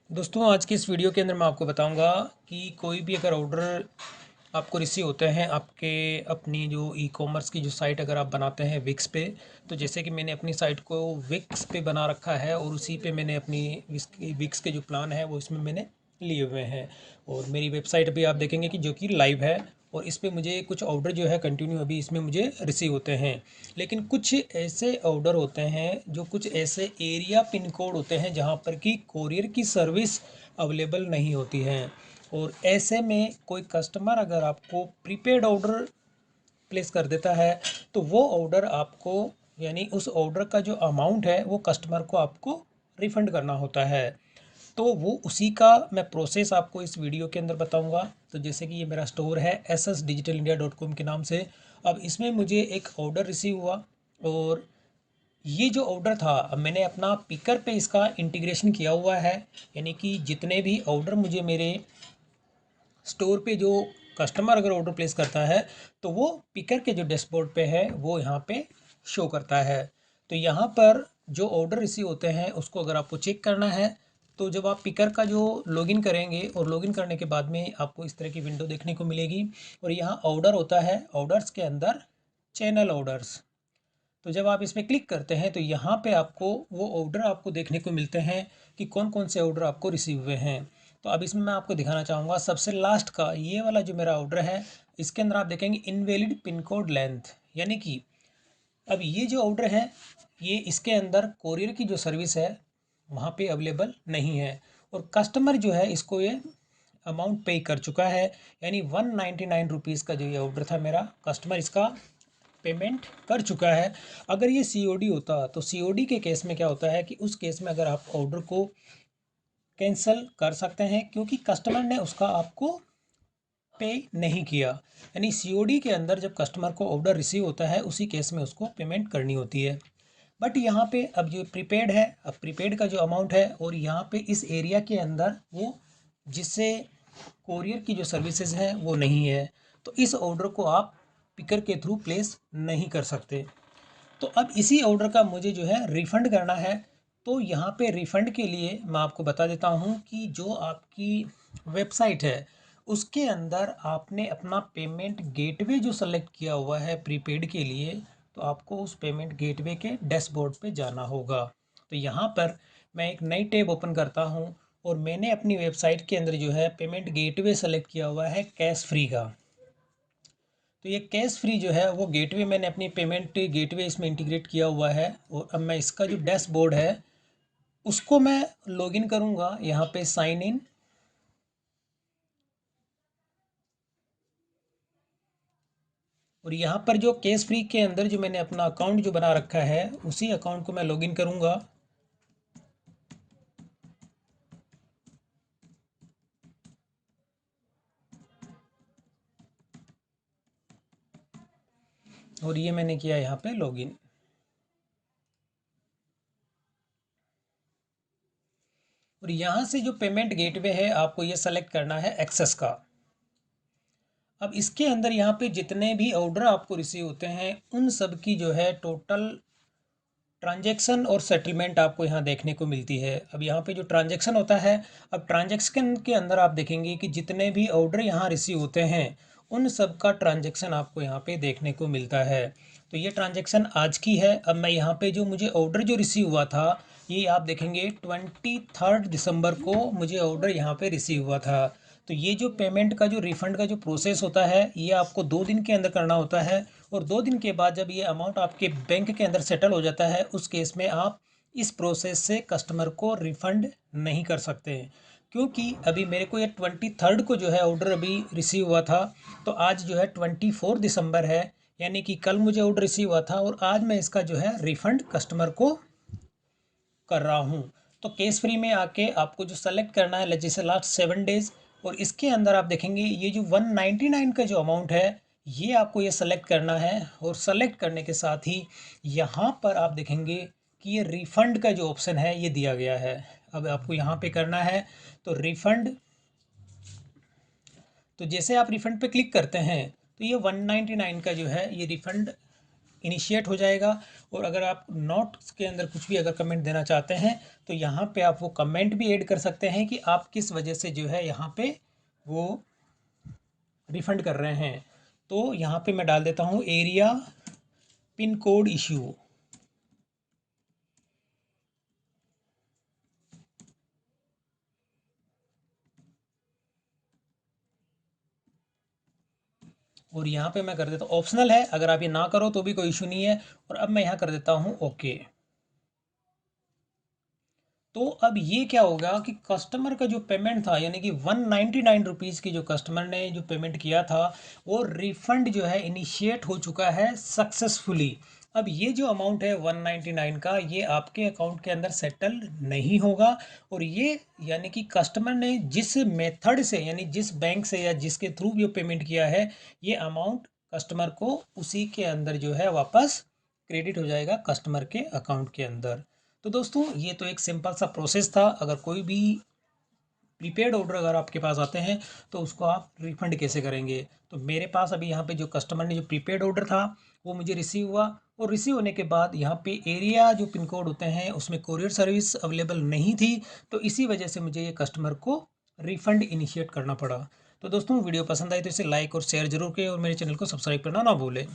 दोस्तों आज की इस वीडियो के अंदर मैं आपको बताऊंगा कि कोई भी अगर ऑर्डर आपको रिसीव होते हैं आपके अपनी जो ई कॉमर्स की जो साइट अगर आप बनाते हैं विक्स पे। तो जैसे कि मैंने अपनी साइट को विक्स पे बना रखा है और उसी पे मैंने अपनी विक्स के जो प्लान है वो इसमें मैंने लिए हुए हैं। और मेरी वेबसाइट भी आप देखेंगे कि जो कि लाइव है और इस पे मुझे कुछ ऑर्डर जो है कंटिन्यू अभी इसमें मुझे रिसीव होते हैं। लेकिन कुछ ऐसे ऑर्डर होते हैं जो कुछ ऐसे एरिया पिन कोड होते हैं जहाँ पर कि कोरियर की सर्विस अवेलेबल नहीं होती है। और ऐसे में कोई कस्टमर अगर आपको प्रीपेड ऑर्डर प्लेस कर देता है तो वो ऑर्डर आपको यानी उस ऑर्डर का जो अमाउंट है वो कस्टमर को आपको रिफ़ंड करना होता है। तो वो उसी का मैं प्रोसेस आपको इस वीडियो के अंदर बताऊंगा। तो जैसे कि ये मेरा स्टोर है ssdigitalindia.com के नाम से। अब इसमें मुझे एक ऑर्डर रिसीव हुआ और ये जो ऑर्डर था अब मैंने अपना पिकर पे इसका इंटीग्रेशन किया हुआ है। यानी कि जितने भी ऑर्डर मुझे मेरे स्टोर पे जो कस्टमर अगर ऑर्डर प्लेस करता है तो वो पिकर के जो डैशबोर्ड पे है वो यहाँ पे शो करता है। तो यहाँ पर जो ऑर्डर रिसीव होते हैं उसको अगर आपको चेक करना है तो जब आप पिकर का जो लॉगिन करेंगे और लॉगिन करने के बाद में आपको इस तरह की विंडो देखने को मिलेगी। और यहाँ ऑर्डर होता है, ऑर्डर्स के अंदर चैनल ऑर्डर्स। तो जब आप इसमें क्लिक करते हैं तो यहाँ पे आपको वो ऑर्डर आपको देखने को मिलते हैं कि कौन कौन से ऑर्डर आपको रिसीव हुए हैं। तो अब इसमें मैं आपको दिखाना चाहूँगा सबसे लास्ट का ये वाला जो मेरा ऑर्डर है इसके अंदर आप देखेंगे इनवैलिड पिन कोड लेंथ। यानी कि अब ये जो ऑर्डर है ये इसके अंदर कोरियर की जो सर्विस है वहाँ पे अवेलेबल नहीं है। और कस्टमर जो है इसको ये अमाउंट पे कर चुका है। यानी 199 रुपीज़ का जो ये ऑर्डर था मेरा कस्टमर इसका पेमेंट कर चुका है। अगर ये सीओडी होता तो सीओडी के केस में क्या होता है कि उस केस में अगर आप ऑर्डर को कैंसिल कर सकते हैं क्योंकि कस्टमर ने उसका आपको पे नहीं किया। यानी सीओडी के अंदर जब कस्टमर को ऑर्डर रिसीव होता है उसी केस में उसको पेमेंट करनी होती है। बट यहाँ पे अब जो प्रीपेड है अब प्रीपेड का जो अमाउंट है और यहाँ पे इस एरिया के अंदर वो जिससे कोरियर की जो सर्विसेज हैं वो नहीं है। तो इस ऑर्डर को आप पिकर के थ्रू प्लेस नहीं कर सकते। तो अब इसी ऑर्डर का मुझे जो है रिफ़ंड करना है। तो यहाँ पे रिफ़ंड के लिए मैं आपको बता देता हूँ कि जो आपकी वेबसाइट है उसके अंदर आपने अपना पेमेंट गेटवे जो सेलेक्ट किया हुआ है प्रीपेड के लिए तो आपको उस पेमेंट गेटवे के डैशबोर्ड पे जाना होगा। तो यहाँ पर मैं एक नई टैब ओपन करता हूँ और मैंने अपनी वेबसाइट के अंदर जो है पेमेंट गेटवे सेलेक्ट किया हुआ है कैश फ्री का। तो ये कैश फ्री जो है वो गेटवे मैंने अपनी पेमेंट गेटवे इसमें इंटीग्रेट किया हुआ है। और अब मैं इसका जो डैशबोर्ड है उसको मैं लॉगिन करूँगा यहाँ पे साइन इन। और यहाँ पर जो कैश फ्री के अंदर जो मैंने अपना अकाउंट जो बना रखा है उसी अकाउंट को मैं लॉगिन करूँगा। और ये मैंने किया यहाँ पे लॉगिन। और यहाँ से जो पेमेंट गेटवे है आपको ये सेलेक्ट करना है एक्सेस का। अब इसके अंदर यहाँ पे जितने भी ऑर्डर आपको रिसीव होते हैं उन सब की जो है टोटल ट्रांजैक्शन और सेटलमेंट आपको यहाँ देखने को मिलती है। अब यहाँ पे जो ट्रांजैक्शन होता है अब ट्रांजैक्शन के अंदर आप देखेंगे कि जितने भी ऑर्डर यहाँ रिसीव होते हैं उन सब का ट्रांजैक्शन आपको यहाँ पे देखने को मिलता है। तो ये ट्रांजैक्शन आज की है। अब मैं यहाँ पे जो मुझे ऑर्डर जो रिसीव हुआ था ये आप देखेंगे 23 दिसंबर को मुझे ऑर्डर यहाँ पे रिसीव हुआ था। तो ये जो पेमेंट का जो रिफ़ंड का जो प्रोसेस होता है ये आपको 2 दिन के अंदर करना होता है। और 2 दिन के बाद जब ये अमाउंट आपके बैंक के अंदर सेटल हो जाता है उस केस में आप इस प्रोसेस से कस्टमर को रिफ़ंड नहीं कर सकते। क्योंकि अभी मेरे को ये 23 को जो है ऑर्डर अभी रिसीव हुआ था। तो आज जो है 24 दिसंबर है। यानी कि कल मुझे ऑर्डर रिसीव हुआ था और आज मैं इसका जो है रिफ़ंड कस्टमर को कर रहा हूँ। तो केस फ्री में आके आपको जो सेलेक्ट करना है जैसे लास्ट 7 डेज। और इसके अंदर आप देखेंगे ये जो 199 का जो अमाउंट है ये आपको ये सेलेक्ट करना है। और सेलेक्ट करने के साथ ही यहाँ पर आप देखेंगे कि ये रिफ़ंड का जो ऑप्शन है ये दिया गया है। अब आपको यहाँ पे करना है तो रिफ़ंड। तो जैसे आप रिफ़ंड पे क्लिक करते हैं तो ये 199 का जो है ये रिफ़ंड इनिशिएट हो जाएगा। और अगर आप नोट्स के अंदर कुछ भी अगर कमेंट देना चाहते हैं तो यहाँ पे आप वो कमेंट भी ऐड कर सकते हैं कि आप किस वजह से जो है यहाँ पे वो रिफ़ंड कर रहे हैं। तो यहाँ पे मैं डाल देता हूँ एरिया पिन कोड इश्यू। और यहाँ पे मैं कर देता हूँ, ऑप्शनल है, अगर आप ये ना करो तो भी कोई इशू नहीं है। और अब मैं यहाँ कर देता हूँ ओके। तो अब ये क्या होगा कि कस्टमर का जो पेमेंट था यानी कि 199 रुपीज़ की जो कस्टमर ने जो पेमेंट किया था वो रिफंड जो है इनिशिएट हो चुका है सक्सेसफुली। अब ये जो अमाउंट है 199 का ये आपके अकाउंट के अंदर सेटल नहीं होगा। और ये यानी कि कस्टमर ने जिस मेथड से यानी जिस बैंक से या जिसके थ्रू जो पेमेंट किया है ये अमाउंट कस्टमर को उसी के अंदर जो है वापस क्रेडिट हो जाएगा कस्टमर के अकाउंट के अंदर। तो दोस्तों ये तो एक सिंपल सा प्रोसेस था। अगर कोई भी प्रीपेड ऑर्डर अगर आपके पास आते हैं तो उसको आप रिफ़ंड कैसे करेंगे। तो मेरे पास अभी यहाँ पे जो कस्टमर ने जो प्रीपेड ऑर्डर था वो मुझे रिसीव हुआ। और रिसीव होने के बाद यहाँ पे एरिया जो पिन कोड होते हैं उसमें कोरियर सर्विस अवेलेबल नहीं थी। तो इसी वजह से मुझे ये कस्टमर को रिफ़ंड इनिशिएट करना पड़ा। तो दोस्तों वीडियो पसंद आई तो इसे लाइक और शेयर जरूर करें और मेरे चैनल को सब्सक्राइब करना ना भूलें।